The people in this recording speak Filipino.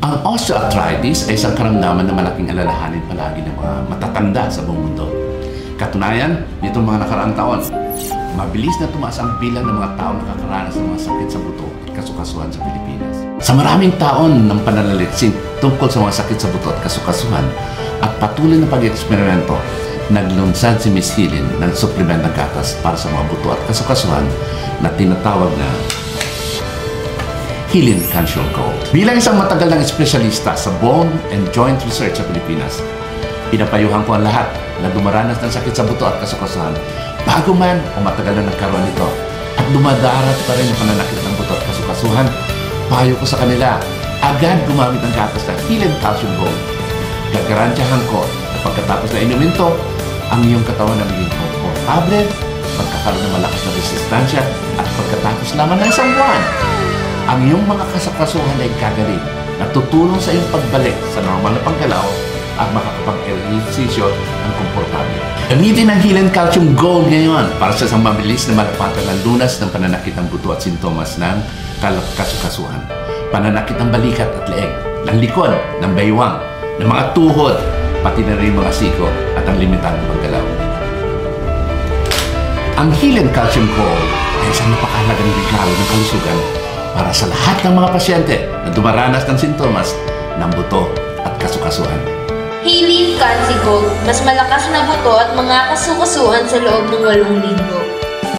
Ang osteoarthritis ay isang karamdaman na malaking alalahanin palagi ng mga matatanda sa buong mundo. Katunayan, nitong mga nakaraang taon, mabilis na tumaas ang bilang ng mga taong nakakaranas ng mga sakit sa buto at kasukasuhan sa Pilipinas. Sa maraming taon ng pananaliksik tungkol sa mga sakit sa buto at kasukasuhan at patuloy na pag-eksperimento, naglunsad si Miss Hilin ng supplement ng gatas para sa mga buto at kasukasuhan na tinatawag na Hilin Calcium Gold. Bilang isang matagal ng espesyalista sa bone and joint research sa Pilipinas, pinapayuhan ko ang lahat na dumaranas ng sakit sa buto at kasukasuhan bago man o matagal na nagkaroon nito at dumadarat pa rin ang pananakit ng buto at kasukasuhan. Payo ko sa kanila, agad gumamit ng gatas na Hilin Calcium Gold. Gagarantyahan ko na pagkatapos na inumin to, ang iyong katawan na maging komportable, magkakaroon ng malakas na resistensya at pagkatapos lamang ng isang buwan, ang iyong mga kasukasuhan ay gagaling na tutulong sa iyong pagbalik sa normal na panggalaw at makakapag-ehersisyo ng komportable. Gamitin ang Hilin Calcium Gold ngayon para sa isang mabilis na malapatan ng lunas ng pananakit ng buto at sintomas ng kasukasuhan, pananakit ng balikat at leeg, ng likod, ng baywang, ng mga tuhod, pati na rin mga siko at ang limitang panggalaw. Ang Hilin Calcium Gold ay isang napakahalagang regalo ng kalusugan para sa lahat ng mga pasyente na dumaranas ng sintomas ng buto at kasukasuhan. Hilin Calcium Gold, mas malakas na buto at mga kasukasuhan sa loob ng 8 linggo.